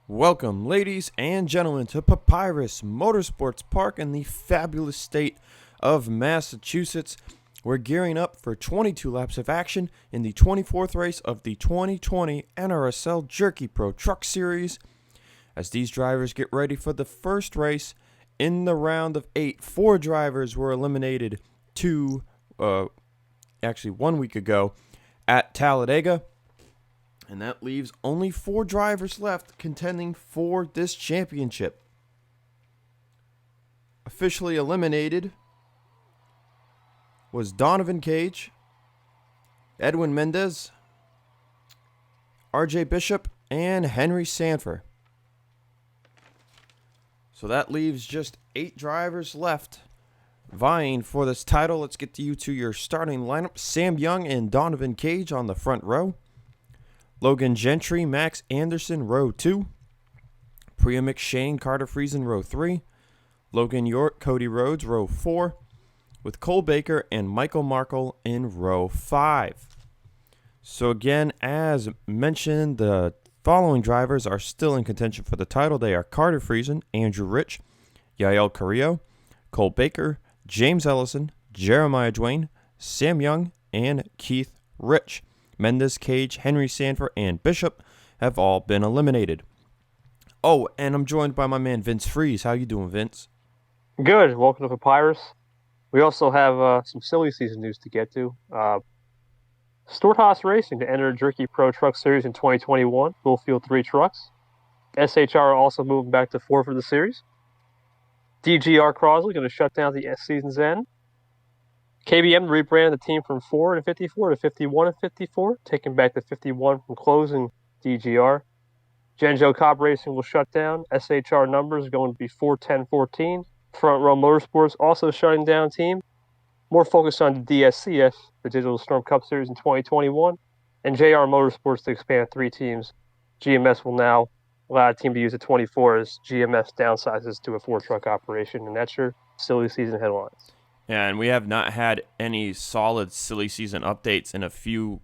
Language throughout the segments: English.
Welcome, ladies and gentlemen, to Papyrus Motorsports Park in the fabulous state of Massachusetts. We're gearing up for 22 laps of action in the 24th race of the 2020 NRSL Jerky Pro Truck Series. As these drivers get ready for the first race in the round of 8, 4 drivers were eliminated 1 week ago at Talladega. And that leaves only 4 drivers left contending for this championship. Officially eliminated was Donovan Cage, Edwin Mendez, RJ Bishop, and Henry Sanford. So that leaves just 8 drivers left vying for this title. Let's get you to your starting lineup. Sam Young and Donovan Cage on the front row. Logan Gentry, Max Anderson, row 2. Priya McShane, Carter Friesen, row 3. Logan York, Cody Rhodes, row 4. With Cole Baker and Michael Markle in row 5. So again, as mentioned, the following drivers are still in contention for the title. They are Carter Friesen, Andrew Rich, Yael Carrillo, Cole Baker, James Ellison, Jeremiah Dwayne, Sam Young, and Keith Rich. Mendez, Cage, Henry Sanford, and Bishop have all been eliminated. Oh, and I'm joined by my man Vince Freeze. How you doing, Vince? Good. Welcome to Papyrus. We also have some silly season news to get to. Storthaus Racing to enter Jerky Pro Truck Series in 2021. Will field 3 trucks. SHR also moving back to 4 for the series. DGR Crosley going to shut down the season's end. KBM rebranded the team from 4 and 54 to 51 and 54, taking back the 51 from closing DGR. Genjo Cobb Racing will shut down. SHR numbers going to be 4-10-14. Front Row Motorsports also shutting down team. More focused on the DSCS, the Digital Storm Cup Series in 2021. And JR Motorsports to expand 3 teams. GMS will now allow a team to use a 24 as GMS downsizes to a 4-truck operation. And that's your silly season headlines. Yeah, and we have not had any solid silly season updates in a few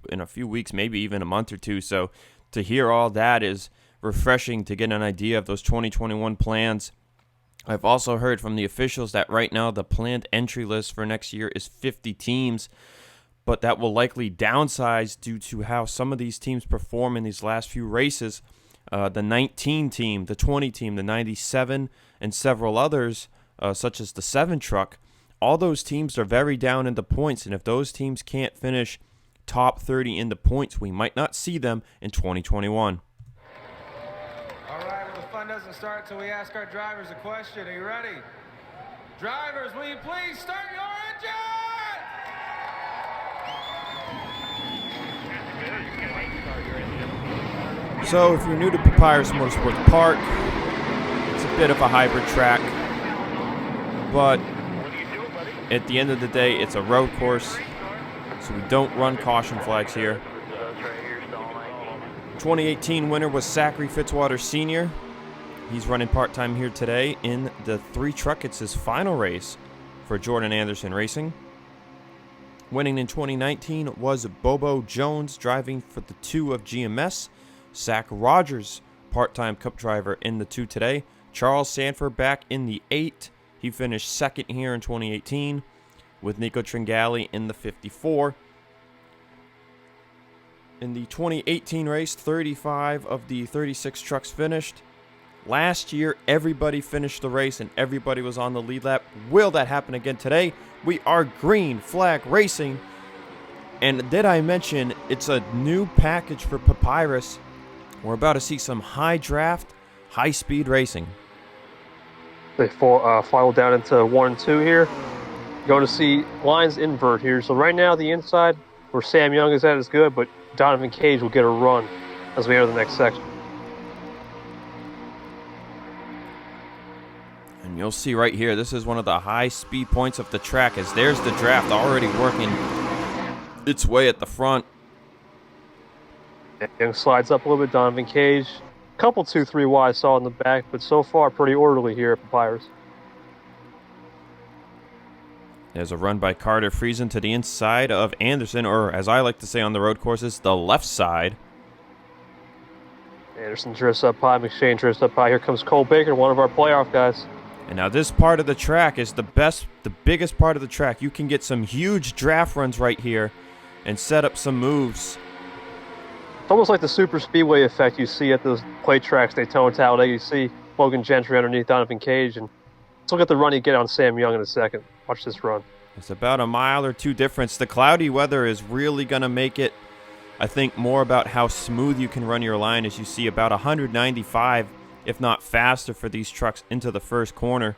weeks, maybe even a month or two. So to hear all that is refreshing to get an idea of those 2021 plans. I've also heard from the officials that right now the planned entry list for next year is 50 teams, but that will likely downsize due to how some of these teams perform in these last few races. The 19 team, the 20 team, the 97, and several others, such as the 7 truck. All those teams are very down in the points, and if those teams can't finish top 30 in the points, we might not see them in 2021. All right, well, the fun doesn't start until we ask our drivers a question. Are you ready? Drivers, will you please start your engine? So if you're new to Papyrus Motorsports Park, it's a bit of a hybrid track, but at the end of the day, it's a road course, so we don't run caution flags here. 2018 winner was Zachary Fitzwater Sr. He's running part-time here today in the 3 truck. It's his final race for Jordan Anderson Racing. Winning in 2019 was Bobo Jones, driving for the 2 of GMS. Zach Rogers, part-time cup driver in the 2 today. Charles Sanford back in the 8. He finished second here in 2018 with Nico Tringali in the 54. In the 2018 race, 35 of the 36 trucks finished. Last year, everybody finished the race and everybody was on the lead lap. Will that happen again today? We are Green Flag Racing. And did I mention it's a new package for Papyrus? We're about to see some high draft, high speed racing. They final down into 1 and 2 here. Going to see lines invert here. So right now the inside where Sam Young is at is good, but Donovan Cage will get a run as we enter the next section. And you'll see right here, this is one of the high speed points of the track as there's the draft already working its way at the front. Young slides up a little bit, Donovan Cage. Couple 2-3 wide saw in the back, but so far pretty orderly here at Papyrus. There's a run by Carter Friesen to the inside of Anderson, or as I like to say on the road courses, the left side. Anderson drifts up high, McShane drifts up high. Here comes Cole Baker, one of our playoff guys. And now this part of the track is the biggest part of the track. You can get some huge draft runs right here and set up some moves. It's almost like the super speedway effect you see at those plate tracks, Daytona, Talladega. You see Logan Gentry underneath Donovan Cage. And let's look at the run he get on Sam Young in a second. Watch this run. It's about a mile or two difference. The cloudy weather is really going to make it, I think, more about how smooth you can run your line, as you see about 195, if not faster, for these trucks into the first corner.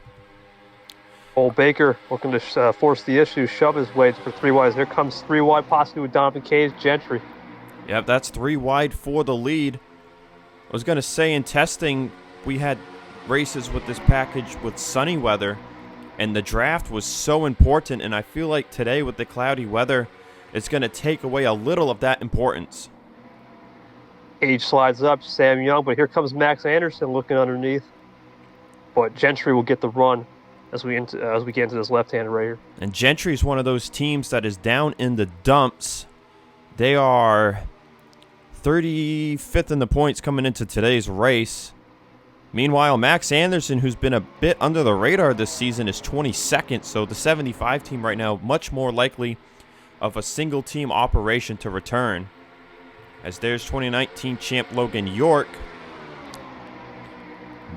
Cole Baker looking to force the issue, shove his way for 3 wides. Here comes 3 wide, possibly with Donovan Cage, Gentry. Yep, that's 3 wide for the lead. I was going to say, in testing, we had races with this package with sunny weather, and the draft was so important, and I feel like today with the cloudy weather, it's going to take away a little of that importance. Cage slides up, Sam Young, but here comes Max Anderson looking underneath. But Gentry will get the run as we get into this left-hander right here. And Gentry is one of those teams that is down in the dumps. They are 35th in the points coming into today's race. Meanwhile, Max Anderson, who's been a bit under the radar this season, is 22nd. So the 75 team right now, much more likely of a single team operation to return. As there's 2019 champ Logan York.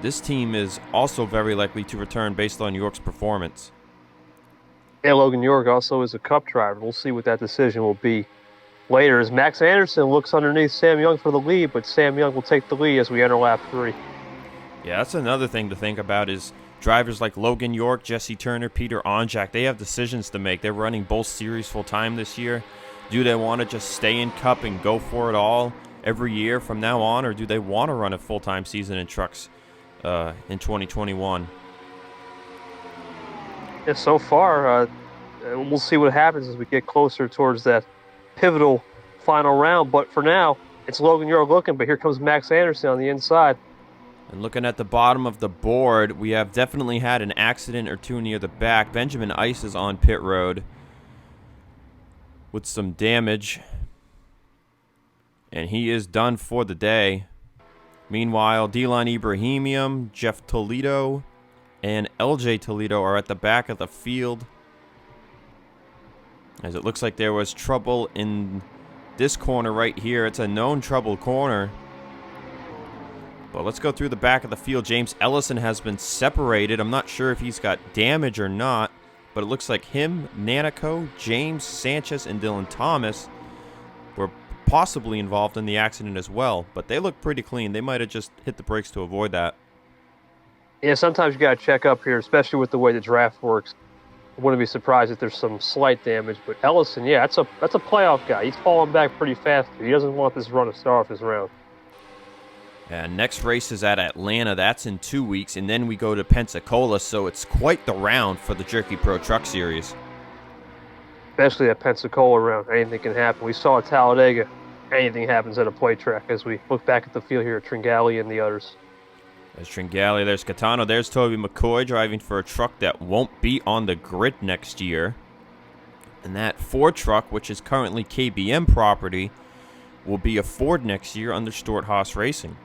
This team is also very likely to return based on York's performance. Yeah, Logan York also is a Cup driver. We'll see what that decision will be later. As Max Anderson looks underneath Sam Young for the lead, but Sam Young will take the lead as we enter lap 3. Yeah, that's another thing to think about is drivers like Logan York, Jesse Turner, Peter Onjak, they have decisions to make. They're running both series full-time this year. Do they want to just stay in Cup and go for it all every year from now on, or do they want to run a full-time season in trucks in 2021? Yeah, so far, we'll see what happens as we get closer towards that pivotal final round. But for now, it's Logan York looking, but here comes Max Anderson on the inside. And looking at the bottom of the board, we have definitely had an accident or two near the back. Benjamin Ice is on pit road with some damage, and he is done for the day. Meanwhile, Dylan Ibrahimium, Jeff Toledo, and LJ Toledo are at the back of the field, as it looks like there was trouble in this corner right here. It's a known trouble corner. But let's go through the back of the field. James Ellison has been separated. I'm not sure if he's got damage or not, but it looks like him, Nanico, James Sanchez, and Dylan Thomas were possibly involved in the accident as well. But they look pretty clean. They might have just hit the brakes to avoid that. Yeah, sometimes you got to check up here, especially with the way the draft works. I wouldn't be surprised if there's some slight damage. But Ellison, yeah, that's a playoff guy. He's falling back pretty fast. He doesn't want this run to start off his round. And next race is at Atlanta. That's in 2 weeks. And then we go to Pensacola. So it's quite the round for the Jerky Pro Truck Series. Especially that Pensacola round. Anything can happen. We saw at Talladega. Anything happens at a plate track as we look back at the field here at Tringali and the others. There's Tringali. There's Catano. There's Toby McCoy driving for a truck that won't be on the grid next year. And that Ford truck, which is currently KBM property, will be a Ford next year under Stewart-Haas Racing.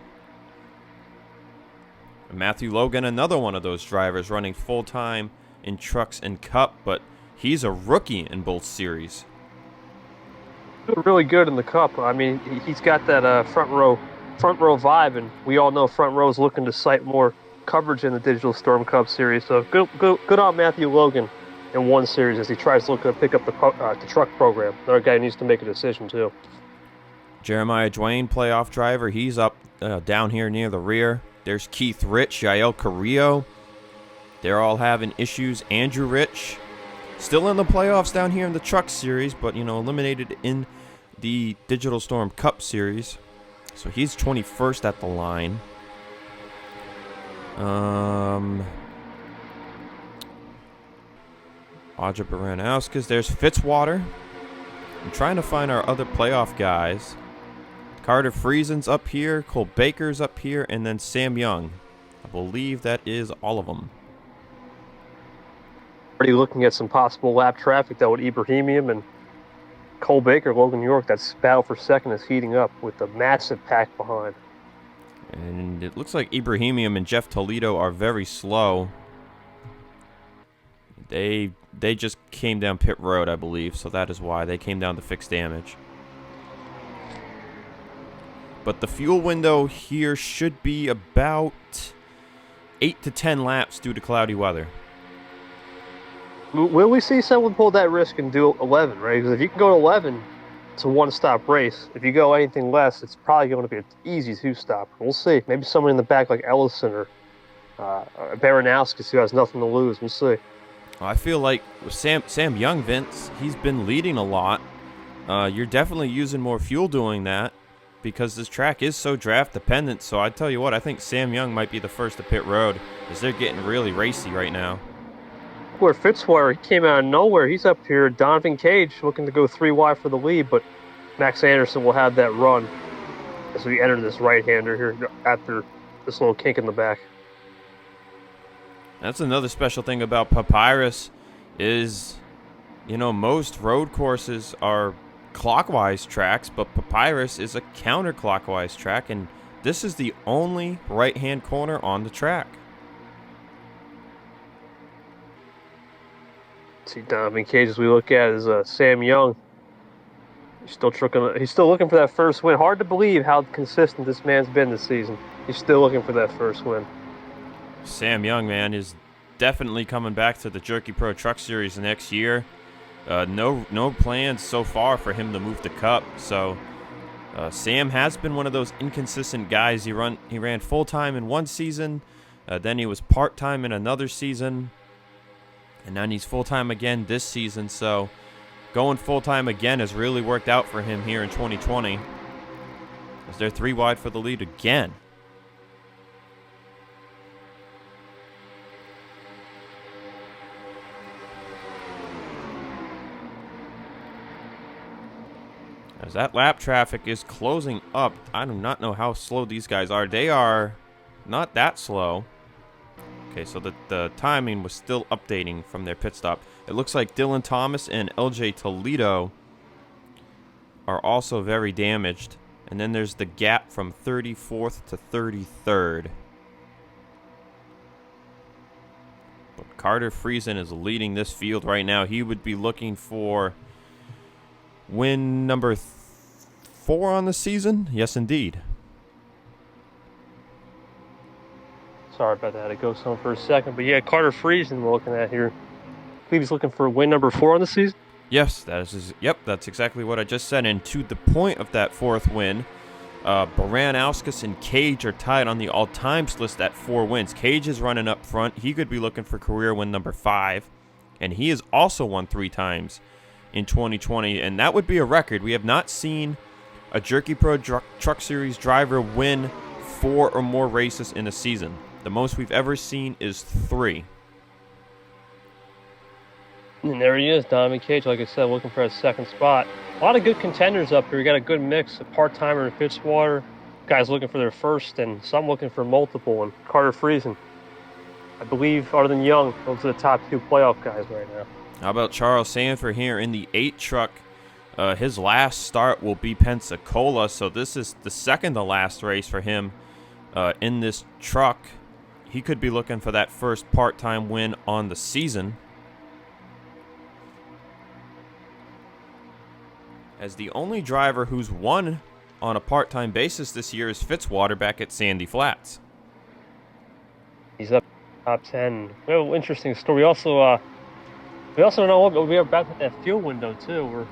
Matthew Logan, another one of those drivers running full-time in trucks and Cup, but he's a rookie in both series. Really good in the Cup. I mean, he's got that front row vibe, and we all know front row is looking to cite more coverage in the Digital Storm Cup series. So good on Matthew Logan in one series as he tries to look to pick up the truck program. Another guy needs to make a decision too. Jeremiah Dwayne, playoff driver, he's up down here near the rear. There's Keith Rich, Yael Carrillo. They're all having issues. Andrew Rich, still in the playoffs down here in the Truck Series, but, eliminated in the Digital Storm Cup Series. So he's 21st at the line. Audra Baranowskis. There's Fitzwater. I'm trying to find our other playoff guys. Carter Friesen's up here, Cole Baker's up here, and then Sam Young. I believe that is all of them. Already looking at some possible lap traffic, though, with Ibrahimium and Cole Baker, Logan York. That battle for second is heating up with a massive pack behind. And it looks like Ibrahimium and Jeff Toledo are very slow. They just came down pit road, I believe, so that is why. They came down to fix damage. But the fuel window here should be about 8 to 10 laps due to cloudy weather. Will we see someone pull that risk and do 11, right? Because if you can go to 11, it's a one-stop race. If you go anything less, it's probably going to be an easy two-stop. We'll see. Maybe someone in the back like Ellison or Baranowski who has nothing to lose. We'll see. I feel like with Sam Young, Vince, he's been leading a lot. You're definitely using more fuel doing that because this track is so draft dependent. So I tell you what, I think Sam Young might be the first to pit road because they're getting really racy right now. Where Fitzwater, he came out of nowhere. He's up here. Donovan Cage looking to go 3 wide for the lead, but Max Anderson will have that run as we enter this right-hander here after this little kink in the back. That's another special thing about Papyrus is, you know, most road courses are clockwise tracks, but Papyrus is a counterclockwise track, and this is the only right-hand corner on the track. See Donovan Cage as we look at is Sam Young. He's still looking for that first win. Hard to believe how consistent this man's been this season. He's still looking for that first win. Sam Young, man, is definitely coming back to the Jerky Pro Truck Series next year. No plans so far for him to move to Cup. So Sam has been one of those inconsistent guys. He ran full-time in one season, then he was part-time in another season, and then he's full-time again this season. So going full-time again has really worked out for him here in 2020. As they're 3 wide for the lead again. As that lap traffic is closing up, I do not know how slow these guys are. They are not that slow. Okay, so the timing was still updating from their pit stop. It looks like Dylan Thomas and LJ Toledo are also very damaged. And then there's the gap from 34th to 33rd. But Carter Friesen is leading this field right now. He would be looking for win number 4 on the season? Yes, indeed. Sorry about that. It goes on for a second. But yeah, Carter Friesen we're looking at here. I believe he's looking for win number 4 on the season. Yes, that's exactly what I just said. And to the point of that 4th win, Baranowski and Cage are tied on the all-times list at 4 wins. Cage is running up front. He could be looking for career win number 5. And he has also won 3 times in 2020. And that would be a record. We have not seen a Jerky Pro Truck Series driver win 4 or more races in a season. The most we've ever seen is 3. And there he is, Donovan Cage, like I said, looking for a second spot. A lot of good contenders up here. We got a good mix, a part-timer in Fitzwater, guys looking for their first, and some looking for multiple, and Carter Friesen. I believe, other than Young, those are the top 2 playoff guys right now. How about Charles Sanford here in the 8 truck? His last start will be Pensacola, so this is the second to last race for him in this truck. He could be looking for that first part-time win on the season. As the only driver who's won on a part-time basis this year is Fitzwater back at Sandy Flats. He's up top 10. Well, interesting story. We also know we are back with that fuel window too.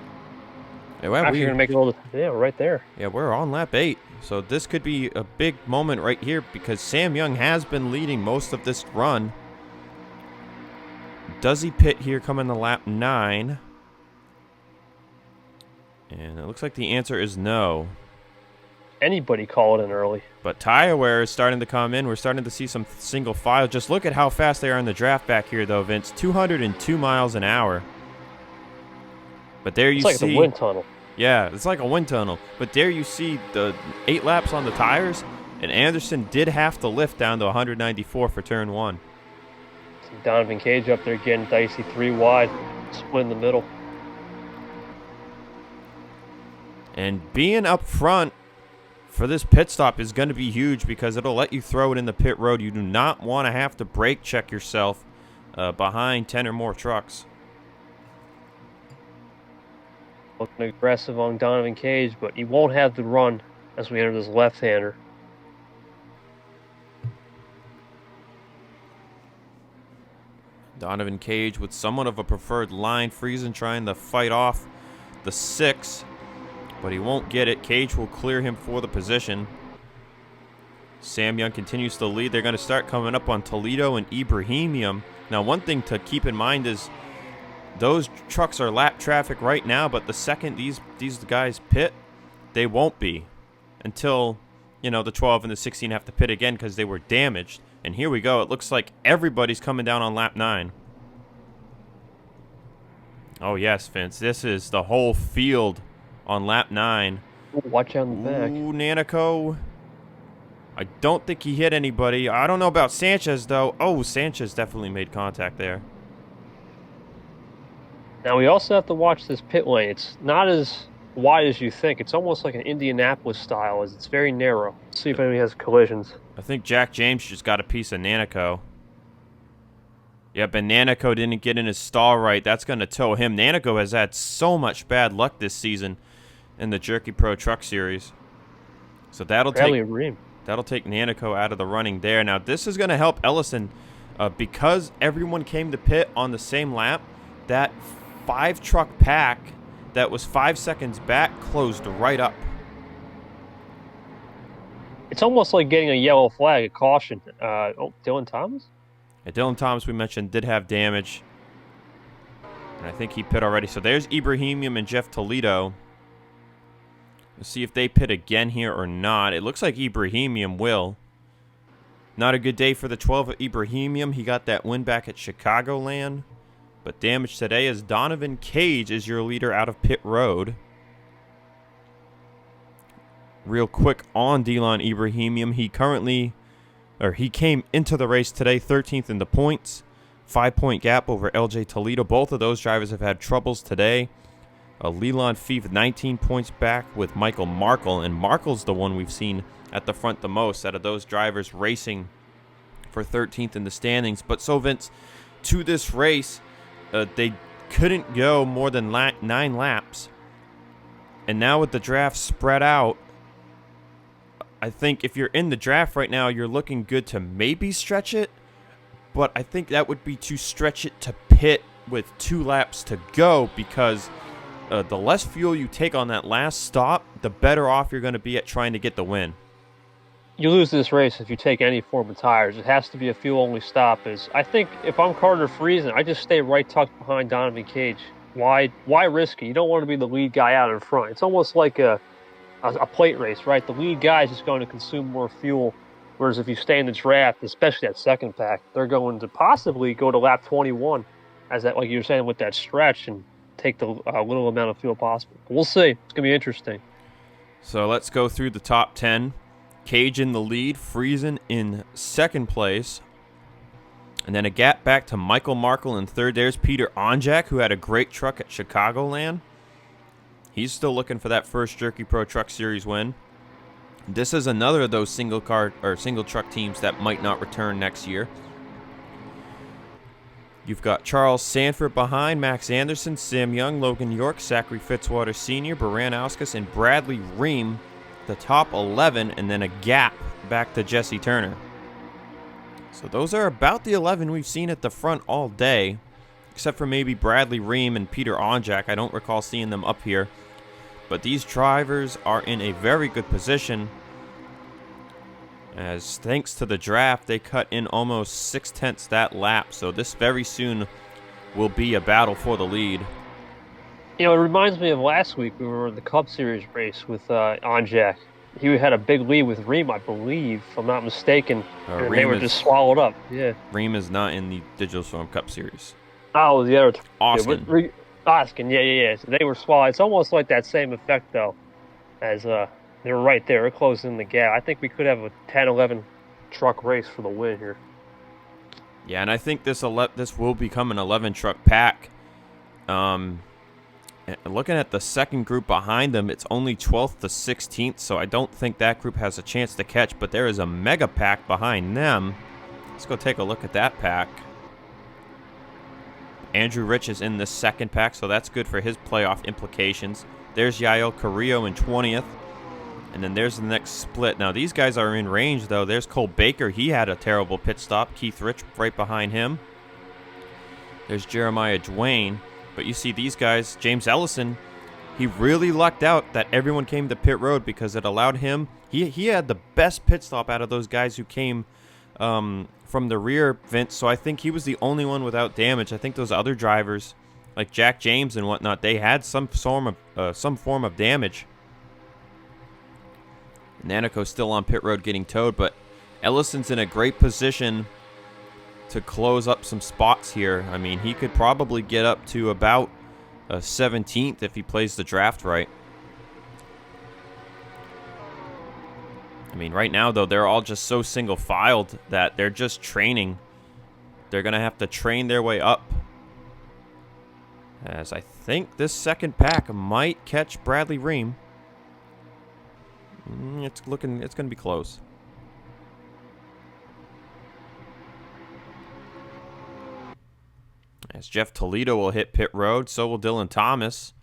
We're actually going to make it all right there. Yeah, we're on lap 8. So this could be a big moment right here because Sam Young has been leading most of this run. Does he pit here coming to lap 9? And it looks like the answer is no. Anybody call it in early. But tire wear is starting to come in. We're starting to see some single file. Just look at how fast they are in the draft back here, though, Vince. 202 miles an hour. But there you see... It's like a wind tunnel. Yeah, it's like a wind tunnel. But there you see the 8 laps on the tires, and Anderson did have to lift down to 194 for turn 1. See Donovan Cage up there getting dicey 3 wide, split in the middle. And being up front for this pit stop is going to be huge because it'll let you throw it in the pit road. You do not want to have to brake check yourself behind 10 or more trucks. Looking aggressive on Donovan Cage, but he won't have the run as we enter this left-hander. Donovan Cage with somewhat of a preferred line. Friesen trying to fight off the 6, but he won't get it. Cage will clear him for the position. Sam Young continues to lead. They're going to start coming up on Toledo and Ibrahimian. Now, one thing to keep in mind is those trucks are lap traffic right now, but the second these guys pit, they won't be until, the 12 and the 16 have to pit again because they were damaged. And here we go. It looks like everybody's coming down on lap 9. Oh, yes, Vince. This is the whole field on lap 9. Watch out in the back. Ooh, Nanico. I don't think he hit anybody. I don't know about Sanchez, though. Oh, Sanchez definitely made contact there. Now, we also have to watch this pit lane. It's not as wide as you think. It's almost like an Indianapolis style, as it's very narrow. Let's see if anybody has collisions. I think Jack James just got a piece of Nanico. Yep, and Nanico didn't get in his stall right. That's going to tow him. Nanico has had so much bad luck this season in the Jerky Pro Truck Series. So that'll take Nanico out of the running there. Now, this is going to help Ellison because everyone came to pit on the same lap. That 5-truck pack that was 5 seconds back closed right up. It's almost like getting a yellow flag, a caution. Dylan Thomas? Yeah, Dylan Thomas, we mentioned, did have damage. And I think he pit already. So there's Ibrahimian and Jeff Toledo. Let's see if they pit again here or not. It looks like Ibrahimian will. Not a good day for the 12 of Ibrahimian. He got that win back at Chicagoland. But damage today as Donovan Cage is your leader out of pit road. Real quick on Dylan Ibrahimian. He came into the race today 13th in the points. 5-point gap over LJ Toledo. Both of those drivers have had troubles today. Leland Fief 19 points back with Michael Markle. And Markle's the one we've seen at the front the most out of those drivers racing for 13th in the standings. But so, Vince, to this race, they couldn't go more than 9 laps. And now with the draft spread out, I think if you're in the draft right now, you're looking good to maybe stretch it. But I think that would be to stretch it to pit with 2 laps to go because the less fuel you take on that last stop, the better off you're going to be at trying to get the win. You lose this race if you take any form of tires. It has to be a fuel-only stop. I think if I'm Carter Friesen, I just stay right tucked behind Donovan Cage. Why risk it? You don't want to be the lead guy out in front. It's almost like a plate race, right? The lead guy is just going to consume more fuel, whereas if you stay in the draft, especially that second pack, they're going to possibly go to lap 21, as that, like you were saying, with that stretch and take the little amount of fuel possible. But we'll see. It's going to be interesting. So let's go through the top 10. Cage in the lead, Friesen in second place. And then a gap back to Michael Markle in third. There's Peter Onjak, who had a great truck at Chicagoland. He's still looking for that first Jerky Pro Truck Series win. This is another of those single truck teams that might not return next year. You've got Charles Sanford behind, Max Anderson, Sam Young, Logan York, Zachary Fitzwater Sr., Baran Auskus, and Bradley Ream, the top 11, and then a gap back to Jesse Turner. So those are about the 11 we've seen at the front all day, except for maybe Bradley Ream and Peter Onjak. I don't recall seeing them up here. But these drivers are in a very good position, as thanks to the draft, they cut in almost 6/10 that lap. So this very soon will be a battle for the lead. You know, it reminds me of last week. We were in the Cup Series race with Onjak. He had a big lead with Ream, I believe, if I'm not mistaken. And they were just swallowed up. Yeah. Ream is not in the Digital Storm Cup Series. Oh, the other. Austin. Austin, yeah. So they were swallowed. It's almost like that same effect, though, as they were right there. They're closing the gap. I think we could have a 10-11 truck race for the win here. Yeah, and I think this will become an 11 truck pack. And And looking at the second group behind them, it's only 12th to 16th, so I don't think that group has a chance to catch, but there is a mega pack behind them. Let's go take a look at that pack. Andrew Rich is in the second pack, so that's good for his playoff implications. There's Yael Carrillo in 20th. And then there's the next split. Now, these guys are in range, though. There's Cole Baker. He had a terrible pit stop. Keith Rich right behind him. There's Jeremiah Dwayne. But you see these guys, James Ellison, he really lucked out that everyone came to pit road because it allowed him. He had the best pit stop out of those guys who came from the rear, Vince. So I think he was the only one without damage. I think those other drivers, like Jack James and whatnot, they had some form of damage. Nanico's still on pit road getting towed, but Ellison's in a great position to close up some spots here. I mean, he could probably get up to about 17th if he plays the draft right. I mean, right now, though, they're all just so single-filed that they're just training. They're going to have to train their way up. As I think this second pack might catch Bradley Ream. It's going to be close. As Jeff Toledo will hit pit road, so will Dylan Thomas.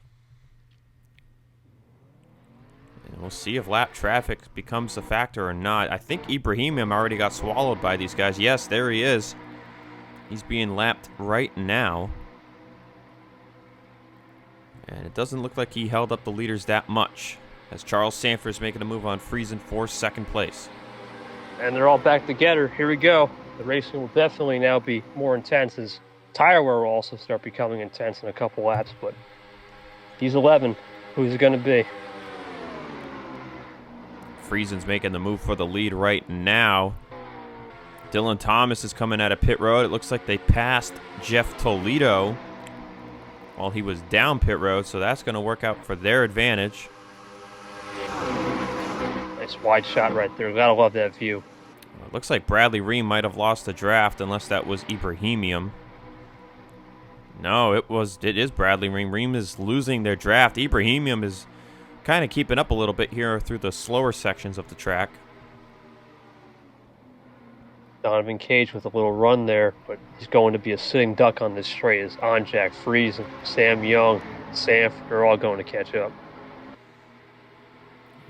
And we'll see if lap traffic becomes a factor or not. I think Ibrahimian already got swallowed by these guys. Yes, there he is. He's being lapped right now. And it doesn't look like he held up the leaders that much, as Charles Sanford is making a move on Friesen for second place. And they're all back together. Here we go. The racing will definitely now be more intense, as tire wear will also start becoming intense in a couple laps. But he's 11. Who's it going to be? Friesen's making the move for the lead right now. Dylan Thomas is coming out of pit road. It looks like they passed Jeff Toledo while he was down pit road, so that's going to work out for their advantage. Nice wide shot right there. Gotta love that view. It looks like Bradley Ream might have lost the draft, unless that was Ibrahimian. No, it is Bradley Ream. Ream is losing their draft. Ibrahimian is kind of keeping up a little bit here through the slower sections of the track. Donovan Cage with a little run there, but he's going to be a sitting duck on this straight, as Jack Friesen, Sam Young, Sanford are all going to catch up.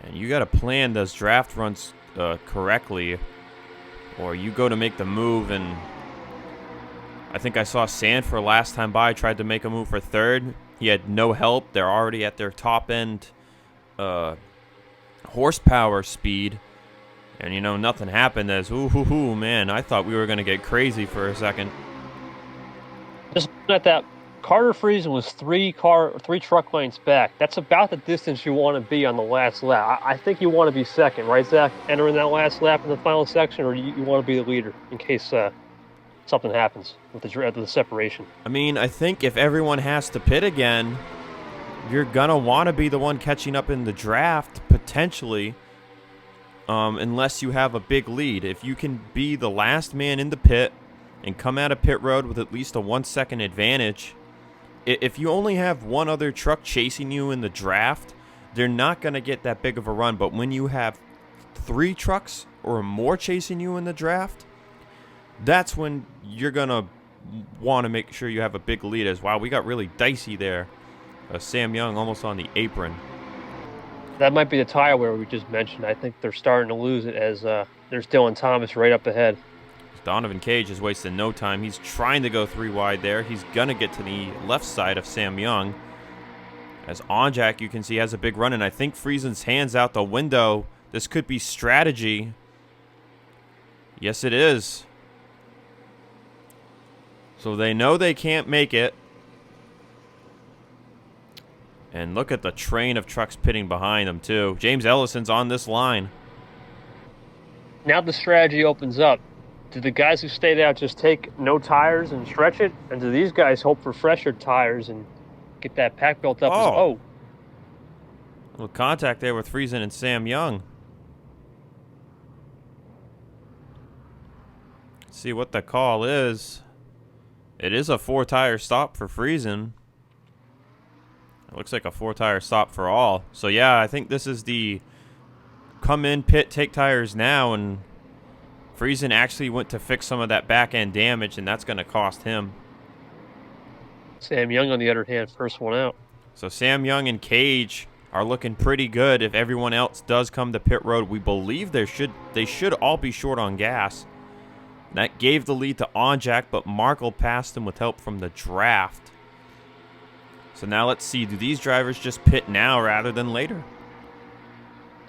And you got to plan those draft runs correctly, or you go to make the move, and I think I saw Sanford last time by tried to make a move for third. He had no help. They're already at their top end horsepower speed, and you know, nothing happened. As ooh, man, I thought we were going to get crazy for a second. Just looking at that, Carter Friesen was three truck lengths back. That's about the distance you want to be on the last lap. I think you want to be second, right, Zach? Entering that last lap in the final section, or you want to be the leader in case something happens with the separation. I mean, I think if everyone has to pit again, you're going to want to be the one catching up in the draft, potentially, unless you have a big lead. If you can be the last man in the pit and come out of pit road with at least a 1 second advantage, if you only have one other truck chasing you in the draft, they're not going to get that big of a run. But when you have 3 trucks or more chasing you in the draft, that's when you're going to want to make sure you have a big lead. As wow, we got really dicey there. Sam Young almost on the apron. That might be the tire wear we just mentioned. I think they're starting to lose it, as there's Dylan Thomas right up ahead. Donovan Cage is wasting no time. He's trying to go 3 wide there. He's going to get to the left side of Sam Young. As Onjak, you can see, has a big run, and I think Friesen's hands out the window. This could be strategy. Yes, it is. So they know they can't make it. And look at the train of trucks pitting behind them, too. James Ellison's on this line. Now the strategy opens up. Do the guys who stayed out just take no tires and stretch it? And do these guys hope for fresher tires and get that pack built up? A little contact there with Friesen and Sam Young. Let's see what the call is. It is a 4-tire stop for Friesen. It looks like a 4-tire stop for all. So, yeah, I think this is the come in, pit, take tires now, and Friesen actually went to fix some of that back-end damage, and that's going to cost him. Sam Young, on the other hand, first one out. So Sam Young and Cage are looking pretty good. If everyone else does come to pit road, we believe they should all be short on gas. That gave the lead to Onjak, but Markle passed him with help from the draft. So now let's see, do these drivers just pit now rather than later?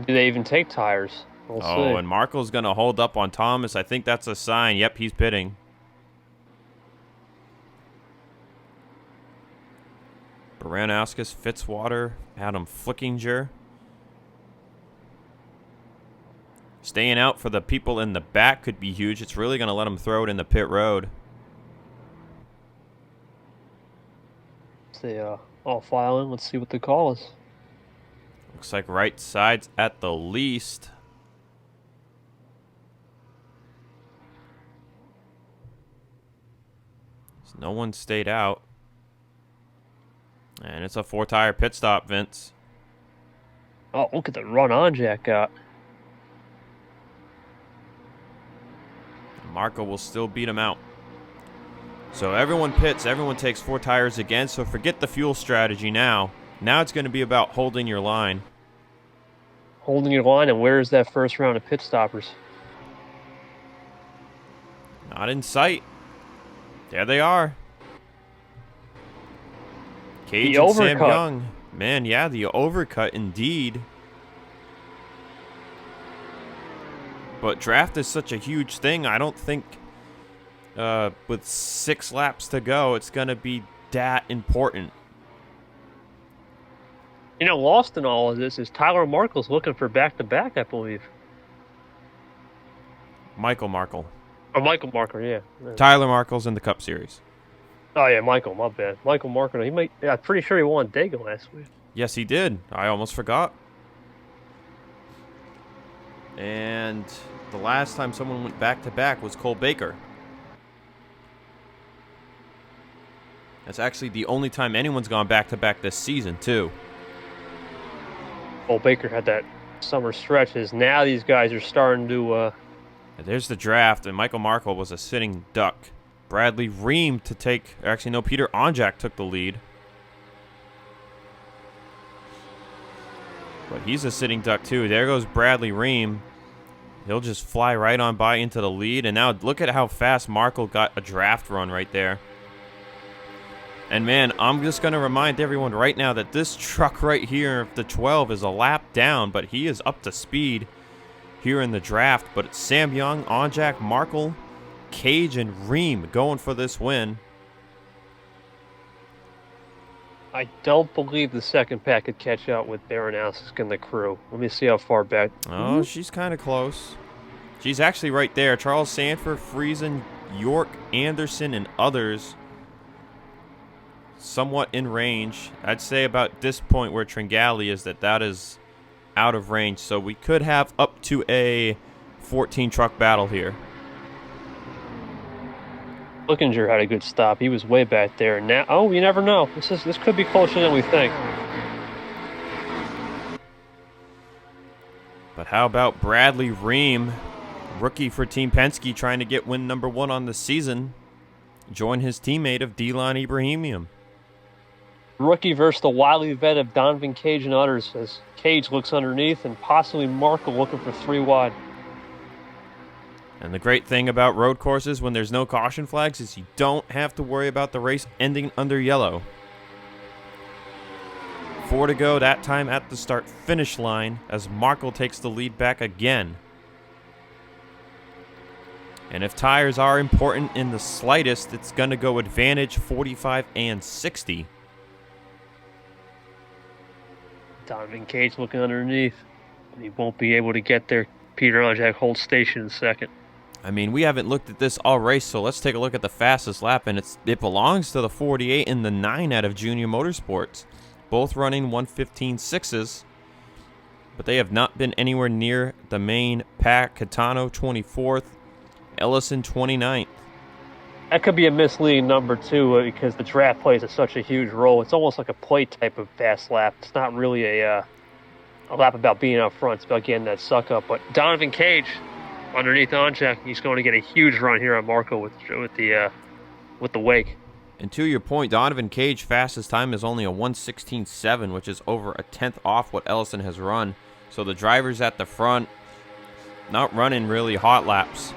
Do they even take tires? We'll see. And Markle's going to hold up on Thomas. I think that's a sign. Yep, he's pitting. Baranowskis, Fitzwater, Adam Flickinger. Staying out for the people in the back could be huge. It's really going to let them throw it in the pit road. They all file in. Let's see what the call is. Looks like right side's at the least. So no one stayed out. And it's a 4-tire pit stop, Vince. Oh, look at the run Onjak got. Marco will still beat him out. So everyone pits, everyone takes 4 tires again, so forget the fuel strategy now. Now it's going to be about holding your line. Holding your line, and where is that first round of pit stoppers? Not in sight. There they are. Cage The and Sam overcut. Young. Man, yeah, the overcut indeed. But draft is such a huge thing. I don't think with 6 laps to go, it's going to be that important. You know, lost in all of this is Tyler Markle's looking for back-to-back, I believe. Michael Markle. Or Michael Markle, yeah. Tyler Markle's in the Cup Series. Oh, yeah, Michael, my bad. Michael Markle, I'm pretty sure he won Dago last week. Yes, he did. I almost forgot. And the last time someone went back-to-back was Cole Baker. That's actually the only time anyone's gone back-to-back this season, too. Cole Baker had that summer stretches. Now these guys are starting to... There's the draft, and Michael Markle was a sitting duck. Bradley Ream to take... Actually, no, Peter Onjak took the lead. But he's a sitting duck, too. There goes Bradley Ream. He'll just fly right on by into the lead. And now look at how fast Markle got a draft run right there. And, man, I'm just going to remind everyone right now that this truck right here, the 12, is a lap down. But he is up to speed here in the draft. But it's Sam Young, Onjak, Markle, Cage, and Ream going for this win. I don't believe the second pack could catch up with Baranowski and the crew. Let me see how far back. Oh, she's kind of close. She's actually right there. Charles Sanford, Friesen, York, Anderson, and others somewhat in range. I'd say about this point where Tringali is that is out of range. So we could have up to a 14-truck battle here. Flickinger had a good stop. He was way back there. Now, oh, you never know. This could be closer than we think. But how about Bradley Ream, rookie for Team Penske, trying to get win number 1 on the season? Join his teammate of Dylan Ibrahimian. Rookie versus the wily vet of Donovan Cage and others as Cage looks underneath and possibly Markle looking for 3 wide. And the great thing about road courses when there's no caution flags is you don't have to worry about the race ending under yellow. 4 to go that time at the start-finish line as Markle takes the lead back again. And if tires are important in the slightest, it's going to go advantage 45 and 60. Donovan Cage looking underneath. He won't be able to get there. Peter Onjak holds station in second. I mean, we haven't looked at this all race, so let's take a look at the fastest lap, and it belongs to the 48 and the 9 out of Junior Motorsports. Both running 1:15.6s, but they have not been anywhere near the main pack. Catano 24th, Ellison 29th. That could be a misleading number, too, because the draft plays such a huge role. It's almost like a play type of fast lap. It's not really a lap about being up front. It's about getting that suck up. But Donovan Cage, underneath Onjack, he's going to get a huge run here on Marco with the wake. And to your point, Donovan Cage fastest time is only a 1:16.7, which is over a tenth off what Ellison has run. So the drivers at the front not running really hot laps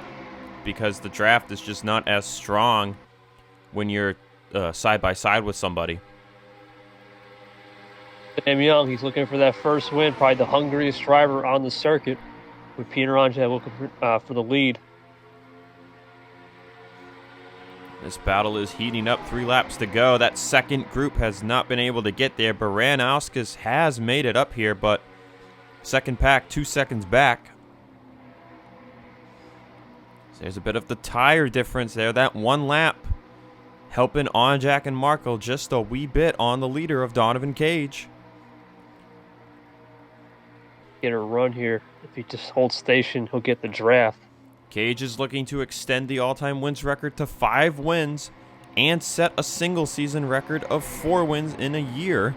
because the draft is just not as strong when you're side by side with somebody. Sam Young, he's looking for that first win, probably the hungriest driver on the circuit, with Peter Onjack looking for the lead. This battle is heating up, 3 laps to go. That second group has not been able to get there. Baranauskas has made it up here, but second pack, 2 seconds back. So there's a bit of the tire difference there. That 1 lap helping Onjack and Markle just a wee bit on the leader of Donovan Cage. Get a run here. If he just holds station, he'll get the draft. Cage is looking to extend the all-time wins record to 5 wins and set a single-season record of 4 wins in a year.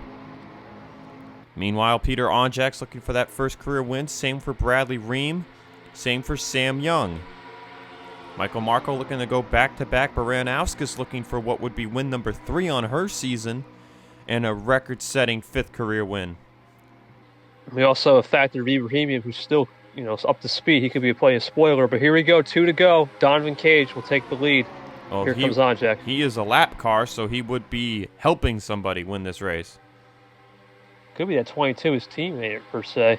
Meanwhile, Peter Onjack's looking for that first career win. Same for Bradley Ream. Same for Sam Young. Michael Markle looking to go back-to-back. Baranauskas looking for what would be win number 3 on her season and a record-setting 5th career win. We also have factored Ibrahimian, who's still up to speed. He could be playing spoiler, but here we go, 2 to go. Donovan Cage will take the lead. Oh, here comes Onjack. He is a lap car, so he would be helping somebody win this race. Could be that 22, his teammate, per se.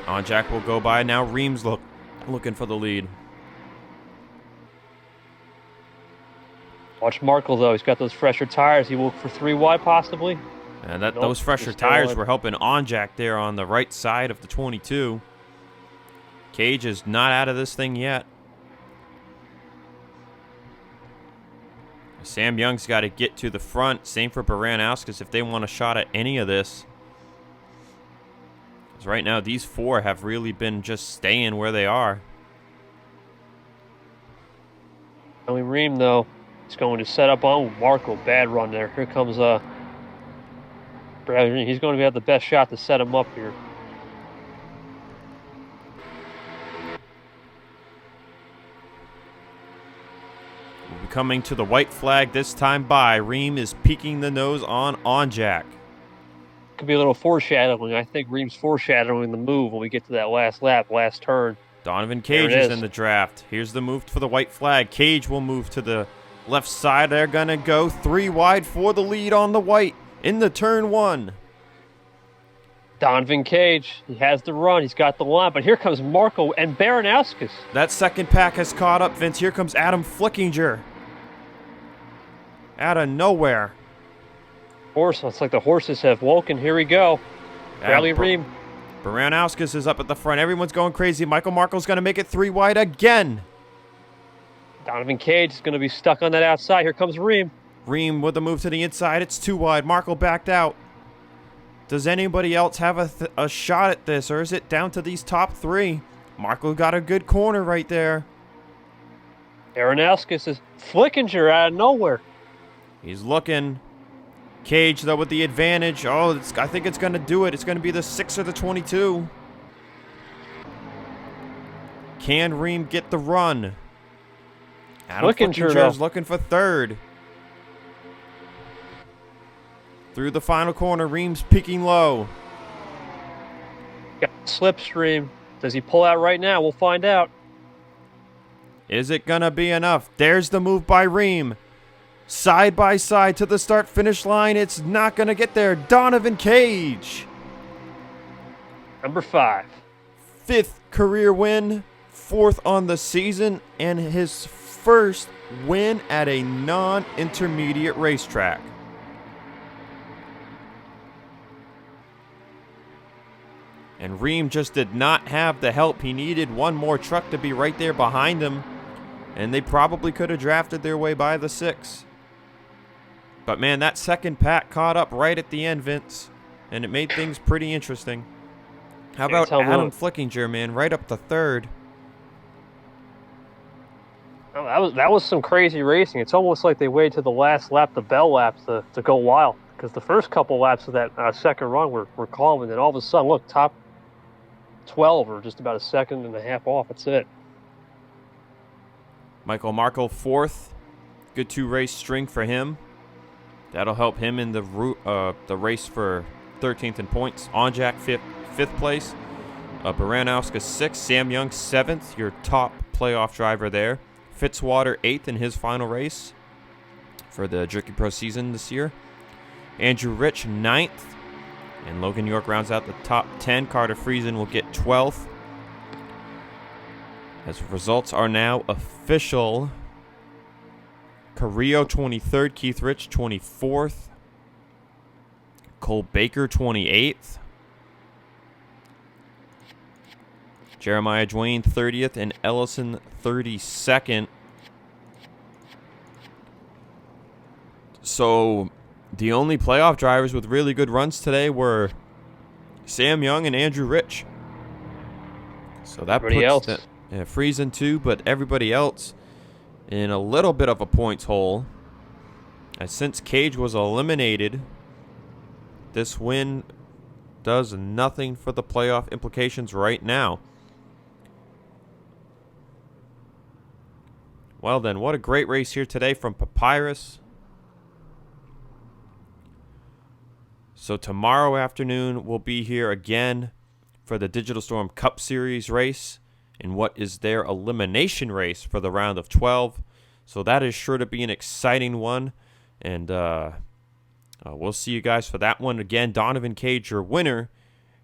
Onjack will go by. Now Reams looking for the lead. Watch Markle, though. He's got those fresher tires. He will look for 3 wide, possibly. And those fresher tires were helping Onjack there on the right side of the 22. Cage is not out of this thing yet. Sam Young's got to get to the front. Same for Baranauskas if they want a shot at any of this. Because right now, these 4 have really been just staying where they are. Only Ream, though, is going to set up on Markle. Bad run there. Here comes Bradley. He's going to have the best shot to set him up here. We'll be coming to the white flag this time by. Ream is peeking the nose on Onjack. Could be a little foreshadowing. I think Ream's foreshadowing the move when we get to that last lap, last turn. Donovan Cage is in the draft. Here's the move for the white flag. Cage will move to the left side. They're going to go 3 wide for the lead on the white in the turn 1. Donovan Cage, he has the run. He's got the line, but here comes Marco and Baranauskas. That second pack has caught up, Vince. Here comes Adam Flickinger. Out of nowhere. It's like the horses have woken. Here we go. Bradley Ream. Baranauskas is up at the front. Everyone's going crazy. Michael Markle's going to make it 3 wide again. Donovan Cage is going to be stuck on that outside. Here comes Ream. Ream with a move to the inside. It's 2 wide. Markle backed out. Does anybody else have a shot at this, or is it down to these top 3? Markle got a good corner right there. Baranauskas is Flickinger out of nowhere. He's looking. Cage, though, with the advantage. Oh, I think it's going to do it. It's going to be the 6 or the 22. Can Ream get the run? Adam Flickinger is looking for 3rd. Through the final corner, Ream's peeking low. Got slipstream. Does he pull out right now? We'll find out. Is it going to be enough? There's the move by Ream. Side by side to the start-finish line. It's not going to get there. Donovan Cage. Number 5. 5th career win. 4th on the season. And his first win at a non-intermediate racetrack. And Ream just did not have the help. He needed one more truck to be right there behind him. And they probably could have drafted their way by the 6. But man, that second pack caught up right at the end, Vince. And it made things pretty interesting. How about Adam Flickinger, man? Right up to 3rd. Oh, that was some crazy racing. It's almost like they waited to the last lap, the bell laps, to go wild. Because the first couple laps of that second run were calm, and then all of a sudden, look, top 12 or just about a second and a half off. That's it. Michael Markle, 4th. Good 2-race string for him. That'll help him in the race for 13th in points. Onjak, 5th place. Baranowska, 6th. Sam Young, 7th. Your top playoff driver there. Fitzwater, 8th in his final race for the Jerky Pro season this year. Andrew Rich, 9th. And Logan York rounds out the top 10. Carter Friesen will get 12th. As results are now official. Carrillo, 23rd. Keith Rich, 24th. Cole Baker, 28th. Jeremiah Dwayne, 30th. And Ellison, 32nd. So the only playoff drivers with really good runs today were Sam Young and Andrew Rich. So that puts Friesen 2, but everybody else in a little bit of a points hole. As since Cage was eliminated, this win does nothing for the playoff implications right now. Well then, what a great race here today from Papyrus. So tomorrow afternoon, we'll be here again for the Digital Storm Cup Series race in what is their elimination race for the round of 12. So that is sure to be an exciting one. And we'll see you guys for that one. Again, Donovan Cage, your winner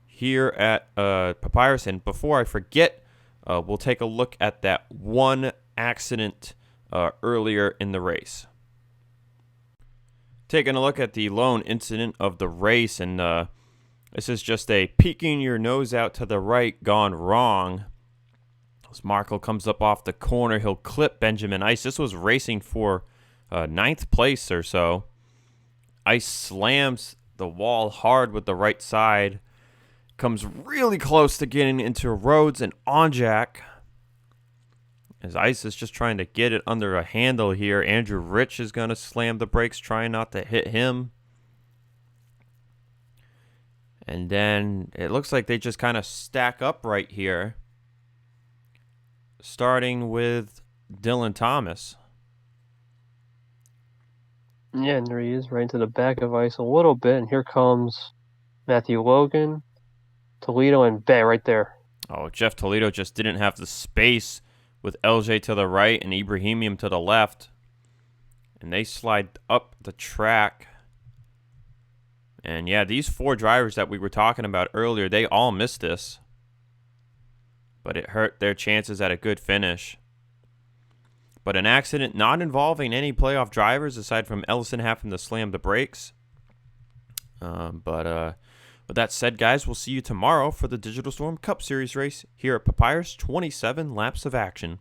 here at Papyrus. And before I forget, we'll take a look at that one accident earlier in the race. Taking a look at the lone incident of the race, and this is just a peeking your nose out to the right gone wrong. As Markle comes up off the corner, he'll clip Benjamin Ice. This was racing for 9th place or so. Ice slams the wall hard with the right side. Comes really close to getting into Rhodes and Onjak. As Ice is just trying to get it under a handle here. Andrew Rich is going to slam the brakes, trying not to hit him. And then it looks like they just kind of stack up right here. Starting with Dylan Thomas. Yeah, and there he is, right into the back of Ice a little bit. And here comes Matthew Logan, Toledo, and Bay right there. Oh, Jeff Toledo just didn't have the space with LJ to the right and Ibrahimian to the left. And they slide up the track. And yeah, these 4 drivers that we were talking about earlier, they all missed this. But it hurt their chances at a good finish. But an accident not involving any playoff drivers aside from Ellison having to slam the brakes. But with that said, guys, we'll see you tomorrow for the Digital Storm Cup Series race here at Papyrus. 27 laps of action.